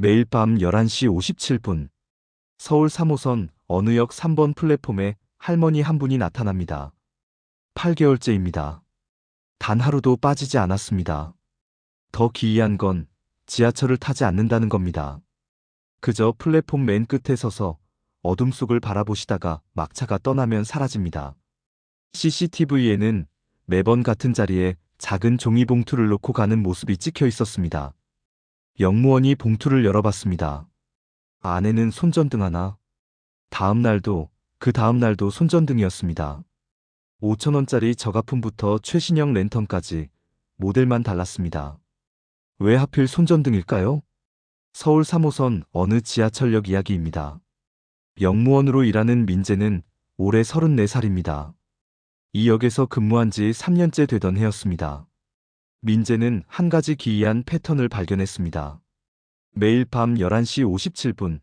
매일 밤 11시 57분 서울 3호선 어느 역 3번 플랫폼에 할머니 한 분이 나타납니다. 8개월째입니다. 단 하루도 빠지지 않았습니다. 더 기이한 건 지하철을 타지 않는다는 겁니다. 그저 플랫폼 맨 끝에 서서 어둠 속을 바라보시다가 막차가 떠나면 사라집니다. CCTV에는 매번 같은 자리에 작은 종이 봉투를 놓고 가는 모습이 찍혀 있었습니다. 역무원이 봉투를 열어봤습니다. 안에는 손전등 하나. 다음 날도 그 다음 날도 손전등이었습니다. 5,000원짜리 저가품부터 최신형 랜턴까지 모델만 달랐습니다. 왜 하필 손전등일까요? 서울 3호선 어느 지하철역 이야기입니다. 역무원으로 일하는 민재는 올해 34살입니다. 이 역에서 근무한 지 3년째 되던 해였습니다. 민재는 한 가지 기이한 패턴을 발견했습니다. 매일 밤 11시 57분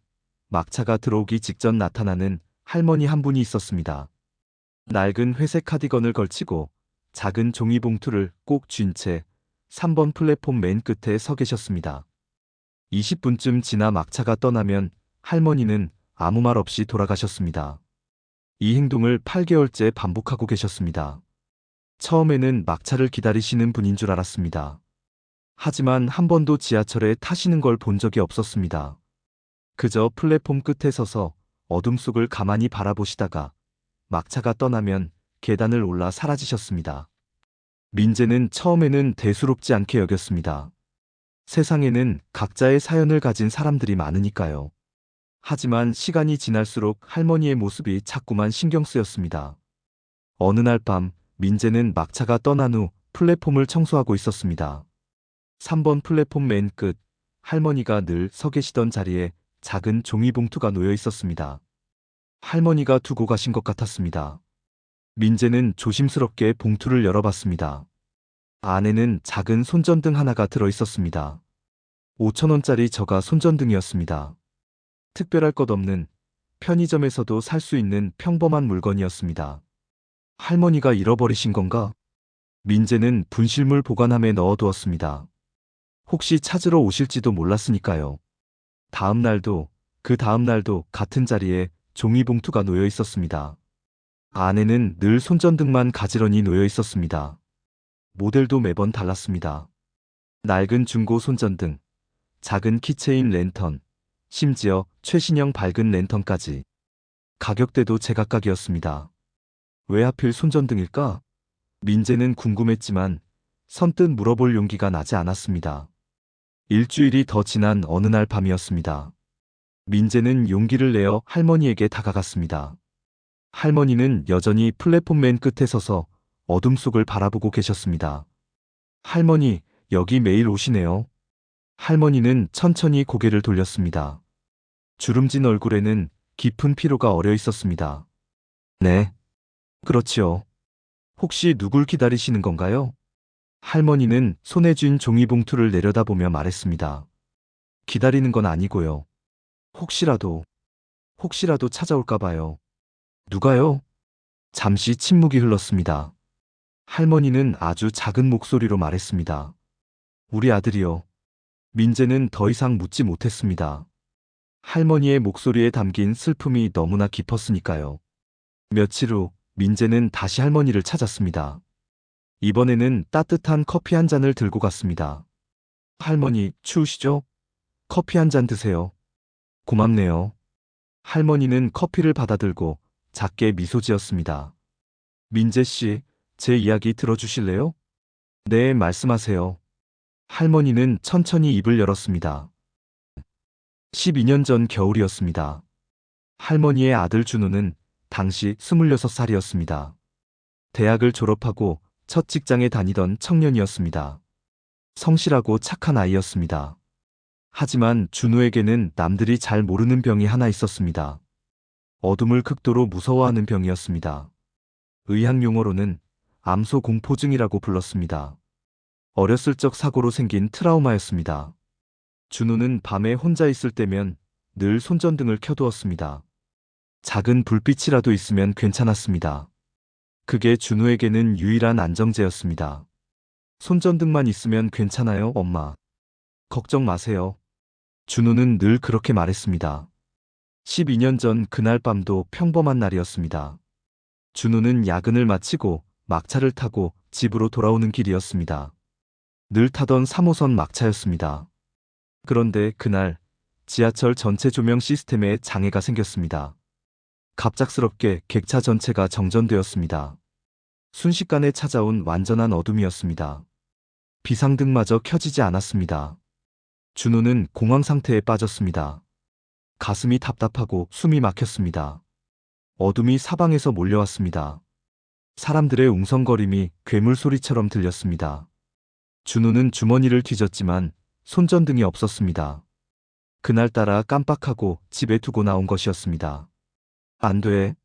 막차가 들어오기 직전 나타나는 할머니 한 분이 있었습니다. 낡은 회색 카디건을 걸치고 작은 종이 봉투를 꼭 쥔 채 3번 플랫폼 맨 끝에 서 계셨습니다. 20분쯤 지나 막차가 떠나면 할머니는 아무 말 없이 돌아가셨습니다. 이 행동을 8개월째 반복하고 계셨습니다. 처음에는 막차를 기다리시는 분인 줄 알았습니다. 하지만 한 번도 지하철에 타시는 걸 본 적이 없었습니다. 그저 플랫폼 끝에 서서 어둠 속을 가만히 바라보시다가 막차가 떠나면 계단을 올라 사라지셨습니다. 민재는 처음에는 대수롭지 않게 여겼습니다. 세상에는 각자의 사연을 가진 사람들이 많으니까요. 하지만 시간이 지날수록 할머니의 모습이 자꾸만 신경 쓰였습니다. 어느 날 밤 민재는 막차가 떠난 후 플랫폼을 청소하고 있었습니다. 3번 플랫폼 맨 끝, 할머니가 늘 서 계시던 자리에 작은 종이 봉투가 놓여 있었습니다. 할머니가 두고 가신 것 같았습니다. 민재는 조심스럽게 봉투를 열어봤습니다. 안에는 작은 손전등 하나가 들어 있었습니다. 5,000원짜리 저가 손전등이었습니다. 특별할 것 없는 편의점에서도 살 수 있는 평범한 물건이었습니다. 할머니가 잃어버리신 건가? 민재는 분실물 보관함에 넣어두었습니다. 혹시 찾으러 오실지도 몰랐으니까요. 다음 날도 그 다음 날도 같은 자리에 종이봉투가 놓여 있었습니다. 안에는 늘 손전등만 가지런히 놓여 있었습니다. 모델도 매번 달랐습니다. 낡은 중고 손전등, 작은 키체인 랜턴, 심지어 최신형 밝은 랜턴까지. 가격대도 제각각이었습니다. 왜 하필 손전등일까? 민재는 궁금했지만 선뜻 물어볼 용기가 나지 않았습니다. 일주일이 더 지난 어느 날 밤이었습니다. 민재는 용기를 내어 할머니에게 다가갔습니다. 할머니는 여전히 플랫폼 맨 끝에 서서 어둠 속을 바라보고 계셨습니다. 할머니, 여기 매일 오시네요. 할머니는 천천히 고개를 돌렸습니다. 주름진 얼굴에는 깊은 피로가 어려 있었습니다. 네. 그렇지요. 혹시 누굴 기다리시는 건가요? 할머니는 손에 쥔 종이봉투를 내려다보며 말했습니다. 기다리는 건 아니고요. 혹시라도 찾아올까봐요. 누가요? 잠시 침묵이 흘렀습니다. 할머니는 아주 작은 목소리로 말했습니다. 우리 아들이요. 민재는 더 이상 묻지 못했습니다. 할머니의 목소리에 담긴 슬픔이 너무나 깊었으니까요. 며칠 후 민재는 다시 할머니를 찾았습니다. 이번에는 따뜻한 커피 한 잔을 들고 갔습니다. 할머니, 추우시죠? 커피 한 잔 드세요. 고맙네요. 할머니는 커피를 받아들고 작게 미소 지었습니다. 민재 씨, 제 이야기 들어주실래요? 네, 말씀하세요. 할머니는 천천히 입을 열었습니다. 12년 전 겨울이었습니다. 할머니의 아들 준우는 당시 26살이었습니다. 대학을 졸업하고 첫 직장에 다니던 청년이었습니다. 성실하고 착한 아이였습니다. 하지만 준우에게는 남들이 잘 모르는 병이 하나 있었습니다. 어둠을 극도로 무서워하는 병이었습니다. 의학 용어로는 암소 공포증이라고 불렀습니다. 어렸을 적 사고로 생긴 트라우마였습니다. 준우는 밤에 혼자 있을 때면 늘 손전등을 켜두었습니다. 작은 불빛이라도 있으면 괜찮았습니다. 그게 준우에게는 유일한 안정제였습니다. 손전등만 있으면 괜찮아요, 엄마. 걱정 마세요. 준호는 늘 그렇게 말했습니다. 12년 전 그날 밤도 평범한 날이었습니다. 준호는 야근을 마치고 막차를 타고 집으로 돌아오는 길이었습니다. 늘 타던 3호선 막차였습니다. 그런데 그날 지하철 전체 조명 시스템에 장애가 생겼습니다. 갑작스럽게 객차 전체가 정전되었습니다. 순식간에 찾아온 완전한 어둠이었습니다. 비상등마저 켜지지 않았습니다. 준호는 공황 상태에 빠졌습니다. 가슴이 답답하고 숨이 막혔습니다. 어둠이 사방에서 몰려왔습니다. 사람들의 웅성거림이 괴물 소리처럼 들렸습니다. 준호는 주머니를 뒤졌지만 손전등이 없었습니다. 그날따라 깜빡하고 집에 두고 나온 것이었습니다. 안 돼.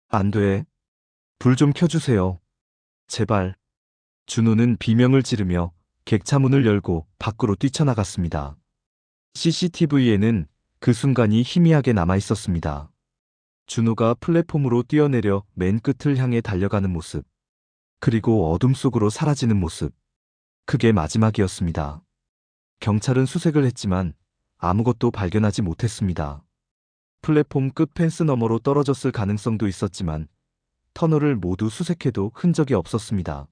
안 돼. 불 좀 켜주세요. 제발. 준호는 비명을 지르며 객차 문을 열고 밖으로 뛰쳐나갔습니다. CCTV에는 그 순간이 희미하게 남아 있었습니다. 준호가 플랫폼으로 뛰어내려 맨 끝을 향해 달려가는 모습. 그리고 어둠 속으로 사라지는 모습. 그게 마지막이었습니다. 경찰은 수색을 했지만 아무것도 발견하지 못했습니다. 플랫폼 끝 펜스 너머로 떨어졌을 가능성도 있었지만 터널을 모두 수색해도 흔적이 없었습니다.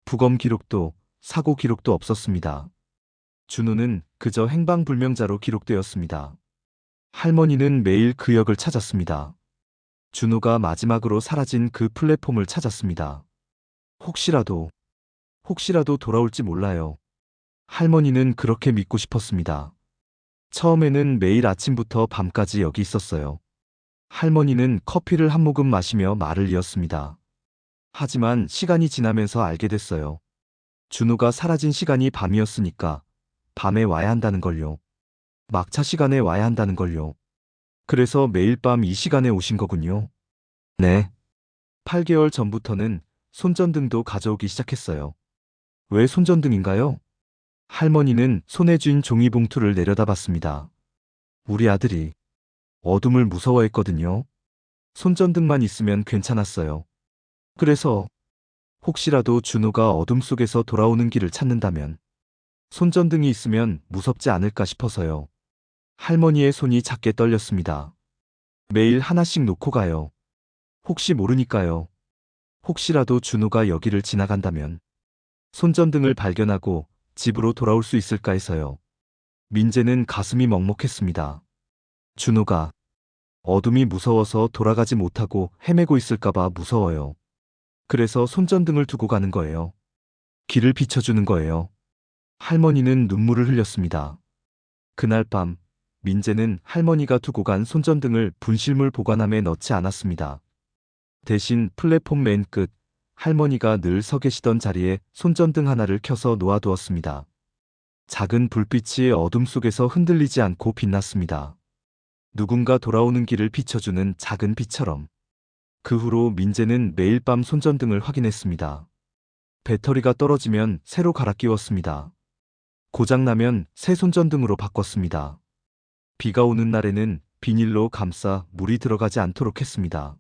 부검 기록도 사고 기록도 없었습니다. 준호는 그저 행방불명자로 기록되었습니다. 할머니는 매일 그 역을 찾았습니다. 준호가 마지막으로 사라진 그 플랫폼을 찾았습니다. 혹시라도 돌아올지 몰라요. 할머니는 그렇게 믿고 싶었습니다. 처음에는 매일 아침부터 밤까지 여기 있었어요. 할머니는 커피를 한 모금 마시며 말을 이었습니다. 하지만 시간이 지나면서 알게 됐어요. 준호가 사라진 시간이 밤이었으니까 밤에 와야 한다는 걸요. 막차 시간에 와야 한다는 걸요. 그래서 매일 밤 이 시간에 오신 거군요. 네. 8개월 전부터는 손전등도 가져오기 시작했어요. 왜 손전등인가요? 할머니는 손에 쥔 종이봉투를 내려다봤습니다. 우리 아들이 어둠을 무서워했거든요. 손전등만 있으면 괜찮았어요. 그래서 혹시라도 준호가 어둠 속에서 돌아오는 길을 찾는다면 손전등이 있으면 무섭지 않을까 싶어서요. 할머니의 손이 작게 떨렸습니다. 매일 하나씩 놓고 가요. 혹시 모르니까요. 혹시라도 준호가 여기를 지나간다면 손전등을 발견하고 집으로 돌아올 수 있을까 해서요. 민재는 가슴이 먹먹했습니다. 준호가 어둠이 무서워서 돌아가지 못하고 헤매고 있을까봐 무서워요. 그래서 손전등을 두고 가는 거예요. 길을 비춰주는 거예요. 할머니는 눈물을 흘렸습니다. 그날 밤 민재는 할머니가 두고 간 손전등을 분실물 보관함에 넣지 않았습니다. 대신 플랫폼 맨 끝 할머니가 늘 서 계시던 자리에 손전등 하나를 켜서 놓아두었습니다. 작은 불빛이 어둠 속에서 흔들리지 않고 빛났습니다. 누군가 돌아오는 길을 비춰주는 작은 빛처럼. 그 후로 민재는 매일 밤 손전등을 확인했습니다. 배터리가 떨어지면 새로 갈아 끼웠습니다. 고장나면 새 손전등으로 바꿨습니다. 비가 오는 날에는 비닐로 감싸 물이 들어가지 않도록 했습니다.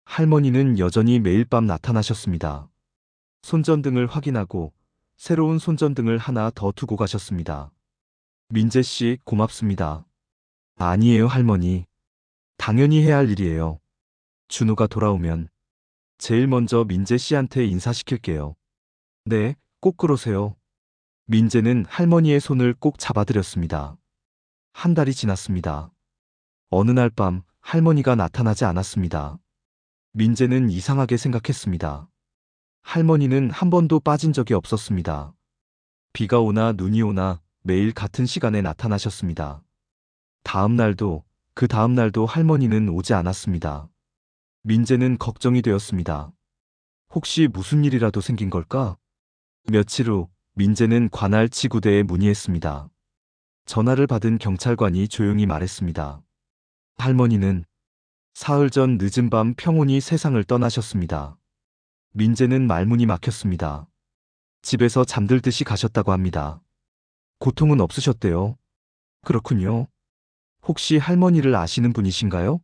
할머니는 여전히 매일 밤 나타나셨습니다. 손전등을 확인하고 새로운 손전등을 하나 더 두고 가셨습니다. 민재 씨, 고맙습니다. 아니에요, 할머니. 당연히 해야 할 일이에요. 준호가 돌아오면 제일 먼저 민재 씨한테 인사시킬게요. 네, 꼭 그러세요. 민재는 할머니의 손을 꼭 잡아드렸습니다. 한 달이 지났습니다. 어느 날 밤 할머니가 나타나지 않았습니다. 민재는 이상하게 생각했습니다. 할머니는 한 번도 빠진 적이 없었습니다. 비가 오나 눈이 오나 매일 같은 시간에 나타나셨습니다. 다음 날도 그 다음 날도 할머니는 오지 않았습니다. 민재는 걱정이 되었습니다. 혹시 무슨 일이라도 생긴 걸까? 며칠 후 민재는 관할 지구대에 문의했습니다. 전화를 받은 경찰관이 조용히 말했습니다. 할머니는 사흘 전 늦은 밤 평온히 세상을 떠나셨습니다. 민재는 말문이 막혔습니다. 집에서 잠들듯이 가셨다고 합니다. 고통은 없으셨대요. 그렇군요. 혹시 할머니를 아시는 분이신가요?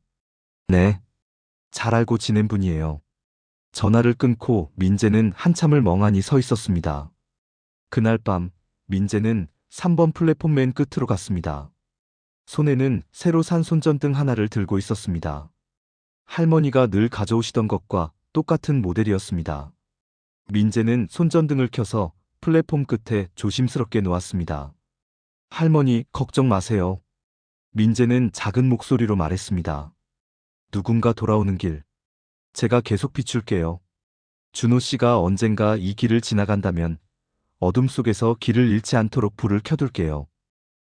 네. 잘 알고 지낸 분이에요. 전화를 끊고 민재는 한참을 멍하니 서 있었습니다. 그날 밤 민재는 3번 플랫폼 맨 끝으로 갔습니다. 손에는 새로 산 손전등 하나를 들고 있었습니다. 할머니가 늘 가져오시던 것과 똑같은 모델이었습니다. 민재는 손전등을 켜서 플랫폼 끝에 조심스럽게 놓았습니다. 할머니, 걱정 마세요. 민재는 작은 목소리로 말했습니다. 누군가 돌아오는 길. 제가 계속 비출게요. 준호 씨가 언젠가 이 길을 지나간다면 어둠 속에서 길을 잃지 않도록 불을 켜둘게요.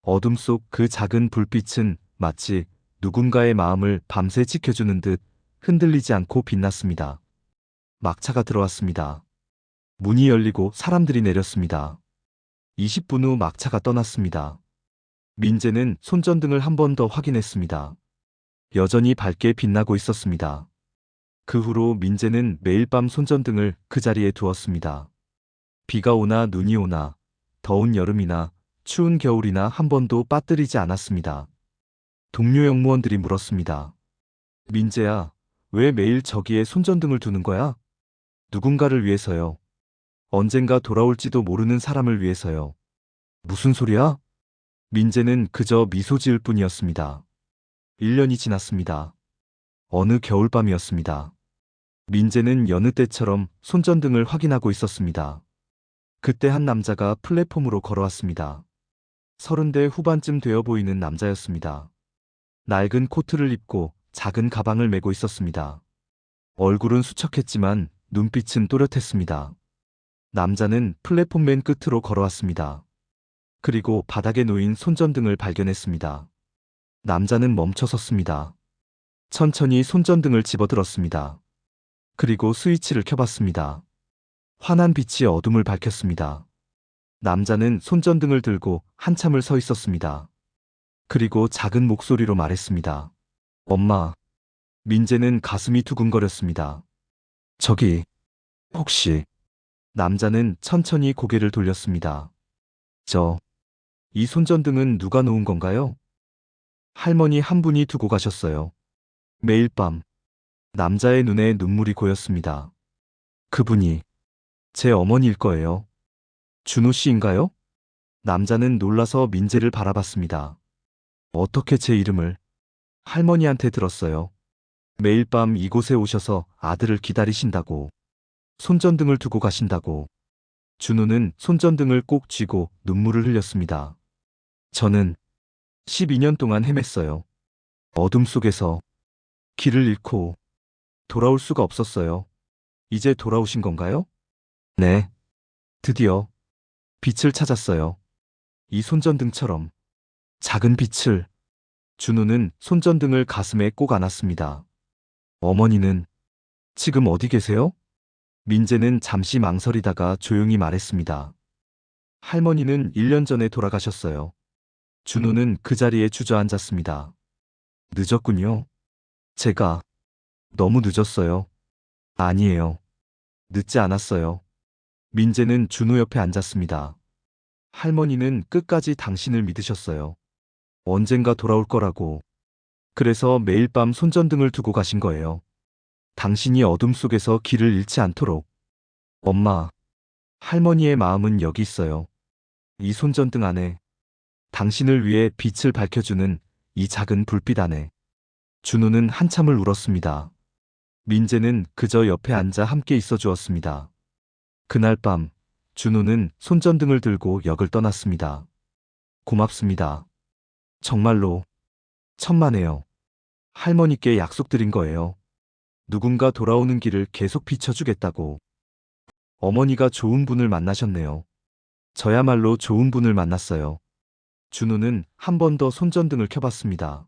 어둠 속 그 작은 불빛은 마치 누군가의 마음을 밤새 지켜주는 듯 흔들리지 않고 빛났습니다. 막차가 들어왔습니다. 문이 열리고 사람들이 내렸습니다. 20분 후 막차가 떠났습니다. 민재는 손전등을 한 번 더 확인했습니다. 여전히 밝게 빛나고 있었습니다. 그 후로 민재는 매일 밤 손전등을 그 자리에 두었습니다. 비가 오나 눈이 오나 더운 여름이나 추운 겨울이나 한 번도 빠뜨리지 않았습니다. 동료 영무원들이 물었습니다. 민재야, 왜 매일 저기에 손전등을 두는 거야? 누군가를 위해서요. 언젠가 돌아올지도 모르는 사람을 위해서요. 무슨 소리야? 민재는 그저 미소 지을 뿐이었습니다. 1년이 지났습니다. 어느 겨울밤이었습니다. 민재는 여느 때처럼 손전등을 확인하고 있었습니다. 그때 한 남자가 플랫폼으로 걸어왔습니다. 30대 후반쯤 되어 보이는 남자였습니다. 낡은 코트를 입고 작은 가방을 메고 있었습니다. 얼굴은 수척했지만 눈빛은 또렷했습니다. 남자는 플랫폼 맨 끝으로 걸어왔습니다. 그리고 바닥에 놓인 손전등을 발견했습니다. 남자는 멈춰 섰습니다. 천천히 손전등을 집어들었습니다. 그리고 스위치를 켜봤습니다. 환한 빛이 어둠을 밝혔습니다. 남자는 손전등을 들고 한참을 서 있었습니다. 그리고 작은 목소리로 말했습니다. 엄마. 민재는 가슴이 두근거렸습니다. 저기, 혹시. 남자는 천천히 고개를 돌렸습니다. 이 손전등은 누가 놓은 건가요? 할머니 한 분이 두고 가셨어요. 매일 밤. 남자의 눈에 눈물이 고였습니다. 그분이 제 어머니일 거예요. 준호 씨인가요? 남자는 놀라서 민재를 바라봤습니다. 어떻게 제 이름을? 할머니한테 들었어요. 매일 밤 이곳에 오셔서 아들을 기다리신다고. 손전등을 두고 가신다고. 준호는 손전등을 꼭 쥐고 눈물을 흘렸습니다. 저는 12년 동안 헤맸어요. 어둠 속에서 길을 잃고 돌아올 수가 없었어요. 이제 돌아오신 건가요? 네. 드디어 빛을 찾았어요. 이 손전등처럼 작은 빛을. 준호는 손전등을 가슴에 꼭 안았습니다. 어머니는 지금 어디 계세요? 민재는 잠시 망설이다가 조용히 말했습니다. 할머니는 1년 전에 돌아가셨어요. 준호는 그 자리에 주저앉았습니다. 늦었군요. 제가 너무 늦었어요. 아니에요. 늦지 않았어요. 민재는 준호 옆에 앉았습니다. 할머니는 끝까지 당신을 믿으셨어요. 언젠가 돌아올 거라고. 그래서 매일 밤 손전등을 두고 가신 거예요. 당신이 어둠 속에서 길을 잃지 않도록. 엄마, 할머니의 마음은 여기 있어요. 이 손전등 안에. 당신을 위해 빛을 밝혀주는 이 작은 불빛 안에. 준호는 한참을 울었습니다. 민재는 그저 옆에 앉아 함께 있어 주었습니다. 그날 밤, 준호는 손전등을 들고 역을 떠났습니다. 고맙습니다. 정말로 천만에요. 할머니께 약속드린 거예요. 누군가 돌아오는 길을 계속 비춰주겠다고. 어머니가 좋은 분을 만나셨네요. 저야말로 좋은 분을 만났어요. 준호는 한 번 더 손전등을 켜봤습니다.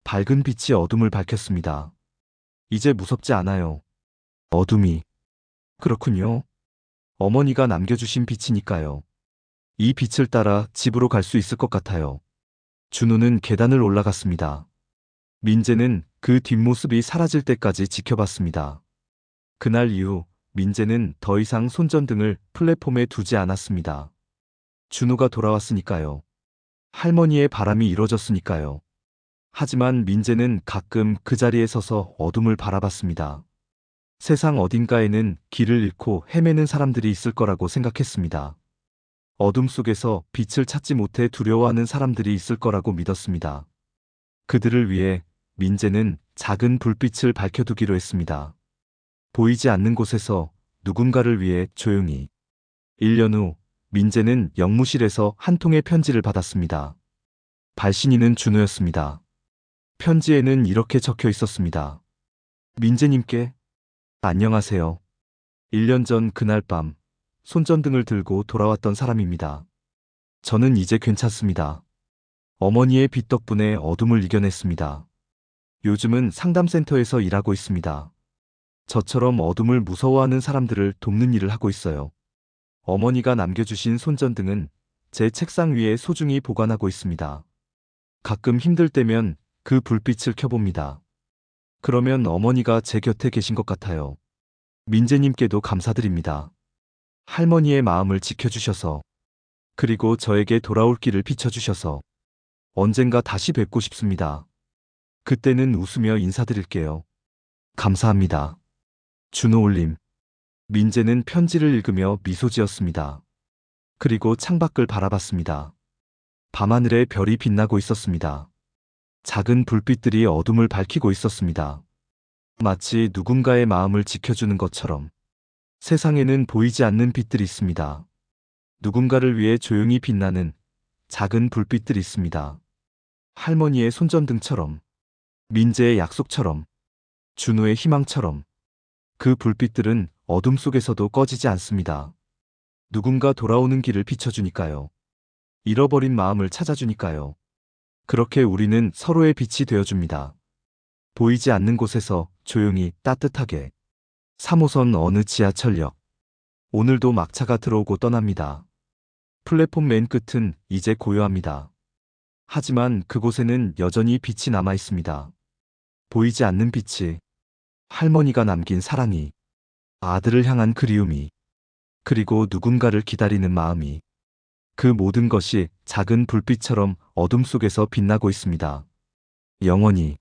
밝은 빛이 어둠을 밝혔습니다. 이제 무섭지 않아요. 어둠이. 그렇군요. 어머니가 남겨주신 빛이니까요. 이 빛을 따라 집으로 갈 수 있을 것 같아요. 준호는 계단을 올라갔습니다. 민재는 그 뒷모습이 사라질 때까지 지켜봤습니다. 그날 이후 민재는 더 이상 손전등을 플랫폼에 두지 않았습니다. 준호가 돌아왔으니까요. 할머니의 바람이 이뤄졌으니까요. 하지만 민재는 가끔 그 자리에 서서 어둠을 바라봤습니다. 세상 어딘가에는 길을 잃고 헤매는 사람들이 있을 거라고 생각했습니다. 어둠 속에서 빛을 찾지 못해 두려워하는 사람들이 있을 거라고 믿었습니다. 그들을 위해 민재는 작은 불빛을 밝혀두기로 했습니다. 보이지 않는 곳에서 누군가를 위해 조용히. 1년 후 민재는 영무실에서 한 통의 편지를 받았습니다. 발신인은 준호였습니다. 편지에는 이렇게 적혀 있었습니다. 민재님께 안녕하세요. 1년 전 그날 밤 손전등을 들고 돌아왔던 사람입니다. 저는 이제 괜찮습니다. 어머니의 빛 덕분에 어둠을 이겨냈습니다. 요즘은 상담센터에서 일하고 있습니다. 저처럼 어둠을 무서워하는 사람들을 돕는 일을 하고 있어요. 어머니가 남겨주신 손전등은 제 책상 위에 소중히 보관하고 있습니다. 가끔 힘들 때면 그 불빛을 켜봅니다. 그러면 어머니가 제 곁에 계신 것 같아요. 민재님께도 감사드립니다. 할머니의 마음을 지켜주셔서, 그리고 저에게 돌아올 길을 비춰주셔서 언젠가 다시 뵙고 싶습니다. 그때는 웃으며 인사드릴게요. 감사합니다. 준호 올림. 민재는 편지를 읽으며 미소 지었습니다. 그리고 창밖을 바라봤습니다. 밤하늘에 별이 빛나고 있었습니다. 작은 불빛들이 어둠을 밝히고 있었습니다. 마치 누군가의 마음을 지켜주는 것처럼. 세상에는 보이지 않는 빛들이 있습니다. 누군가를 위해 조용히 빛나는 작은 불빛들이 있습니다. 할머니의 손전등처럼, 민재의 약속처럼, 준호의 희망처럼. 그 불빛들은 어둠 속에서도 꺼지지 않습니다. 누군가 돌아오는 길을 비춰주니까요. 잃어버린 마음을 찾아주니까요. 그렇게 우리는 서로의 빛이 되어줍니다. 보이지 않는 곳에서 조용히 따뜻하게. 3호선 어느 지하철역. 오늘도 막차가 들어오고 떠납니다. 플랫폼 맨 끝은 이제 고요합니다. 하지만 그곳에는 여전히 빛이 남아 있습니다. 보이지 않는 빛이, 할머니가 남긴 사랑이, 아들을 향한 그리움이, 그리고 누군가를 기다리는 마음이. 그 모든 것이 작은 불빛처럼 어둠 속에서 빛나고 있습니다. 영원히.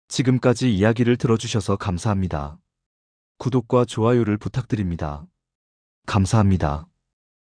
지금까지 이야기를 들어주셔서 감사합니다. 구독과 좋아요를 부탁드립니다. 감사합니다.